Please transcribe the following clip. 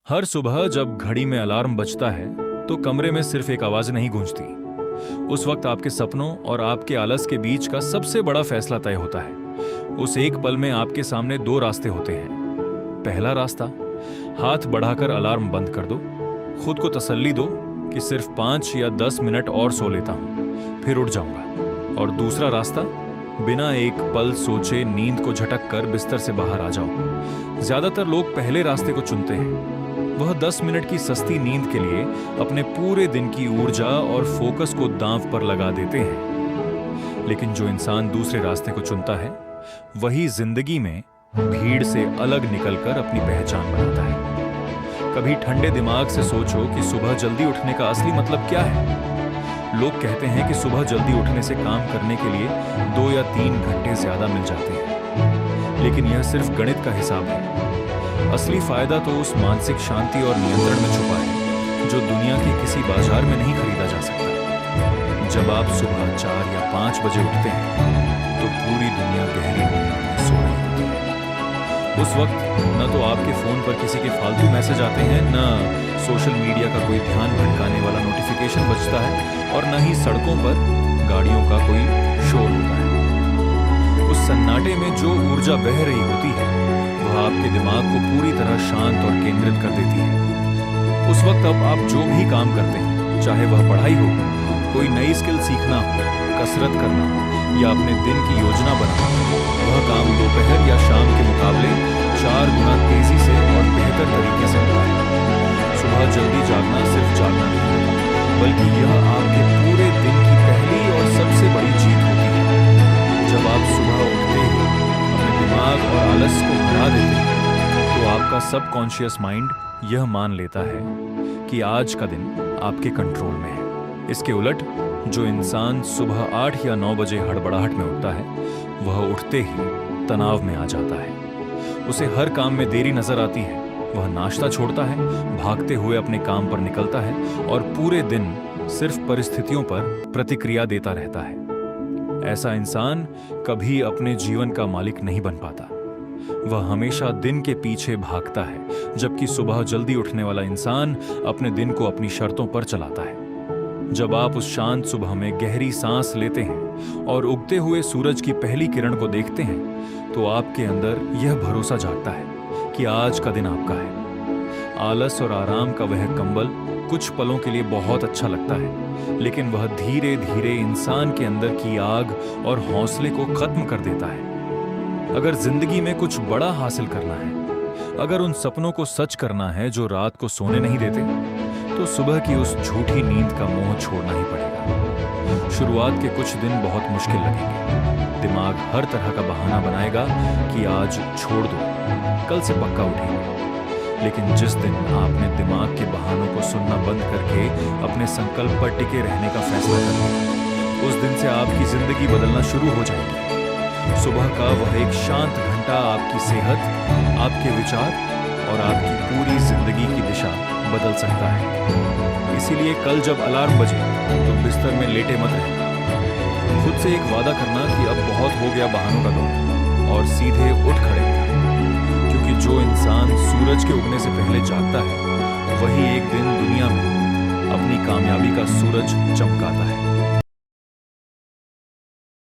हर सुबह जब घड़ी में अलार्म बजता है तो कमरे में सिर्फ एक आवाज नहीं गूंजती। उस वक्त आपके सपनों और आपके आलस के बीच का सबसे बड़ा फैसला तय होता है। उस एक पल में आपके सामने दो रास्ते होते हैं। पहला रास्ता, हाथ बढ़ाकर अलार्म बंद कर दो, खुद को तसल्ली दो कि सिर्फ 5 या 10 मिनट और सो लेता हूं, फिर उठ जाऊंगा। और दूसरा रास्ता, बिना एक पल सोचे नींद को झटक कर बिस्तर से बाहर आ जाओ। ज्यादातर लोग पहले रास्ते को चुनते हैं। वह 10 मिनट की सस्ती नींद के लिए अपने पूरे दिन की ऊर्जा और फोकस को दांव पर लगा देते हैं। लेकिन जो इंसान दूसरे रास्ते को चुनता है, वही जिंदगी में भीड़ से अलग निकलकर अपनी पहचान बनाता है। कभी ठंडे दिमाग से सोचो कि सुबह जल्दी उठने का असली मतलब क्या है। लोग कहते हैं कि सुबह जल्दी उठने से काम करने के लिए 2 या 3 घंटे ज्यादा मिल जाते हैं, लेकिन यह सिर्फ गणित का हिसाब है। असली फायदा तो उस मानसिक शांति और नियंत्रण में छुपा है जो दुनिया के किसी बाजार में नहीं खरीदा जा सकता। जब आप सुबह 4 या 5 बजे उठते हैं तो पूरी दुनिया गहरी नींद में सो रही होती है। उस वक्त न तो आपके फोन पर किसी के फालतू मैसेज आते हैं, न सोशल मीडिया का कोई ध्यान भटकाने वाला नोटिफिकेशन बजता है, और न ही सड़कों पर गाड़ियों का कोई शोर होता है। उस सन्नाटे में जो ऊर्जा बह रही होती है वह आपके दिमाग को पूरी तरह शांत और केंद्रित कर देती है। उस वक्त अब आप जो भी काम करते हैं, चाहे वह पढ़ाई हो, कोई नई स्किल सीखना हो, कसरत करना हो या अपने दिन की योजना बनाना हो, वह काम दोपहर या शाम के मुकाबले 4 गुना तेजी से और बेहतर तरीके से होता है। सुबह जल्दी जागना सिर्फ जागना नहीं होता, बल्कि यह आपके पूरे दिन की पहली और सबसे बड़ी जीत होती है। जब आप सुबह उठते ही अपने दिमाग और आलस को हरा देते हैं तो आपका सबकॉन्शियस माइंड यह मान लेता है कि आज का दिन आपके कंट्रोल में है। इसके उलट जो इंसान सुबह 8 या 9 बजे हड़बड़ाहट में उठता है, वह उठते ही तनाव में आ जाता है। उसे हर काम में देरी नजर आती है। वह नाश्ता छोड़ता है, भागते हुए अपने काम पर निकलता है और पूरे दिन सिर्फ परिस्थितियों पर प्रतिक्रिया देता रहता है। ऐसा इंसान कभी अपने जीवन का मालिक नहीं बन पाता। वह हमेशा दिन के पीछे भागता है, जबकि सुबह जल्दी उठने वाला इंसान अपने दिन को अपनी शर्तों पर चलाता है। जब आप उस शांत सुबह में गहरी सांस लेते हैं और उगते हुए सूरज की पहली किरण को देखते हैं, तो आपके अंदर यह भरोसा जागता है कि आज का दिन आपका है। आलस और आराम का वह कंबल कुछ पलों के लिए बहुत अच्छा लगता है, लेकिन वह धीरे धीरे इंसान के अंदर की आग और हौसले को खत्म कर देता है। अगर जिंदगी में कुछ बड़ा हासिल करना है, अगर उन सपनों को सच करना है जो रात को सोने नहीं देते, तो सुबह की उस झूठी नींद का मोह छोड़ना ही पड़ेगा। शुरुआत के कुछ दिन बहुत मुश्किल लगेंगे। दिमाग हर तरह का बहाना बनाएगा कि आज छोड़ दो, कल से पक्का उठेंगे। लेकिन जिस दिन आपने दिमाग के बहानों को सुनना बंद करके अपने संकल्प पर टिके रहने का फैसला कर लिया, उस दिन से आपकी जिंदगी बदलना शुरू हो जाएगी। सुबह का वह एक शांत घंटा आपकी सेहत, आपके विचार और आपकी पूरी जिंदगी की दिशा बदल सकता है। इसीलिए कल जब अलार्म बजे तो बिस्तर में लेटे मत रहना। खुद से एक वादा करना कि अब बहुत हो गया बहानों का दौर, और सीधे उठ खड़े होना। क्योंकि जो इंसान सूरज के उगने से पहले जागता है, वही एक दिन दुनिया में अपनी कामयाबी का सूरज चमकाता है।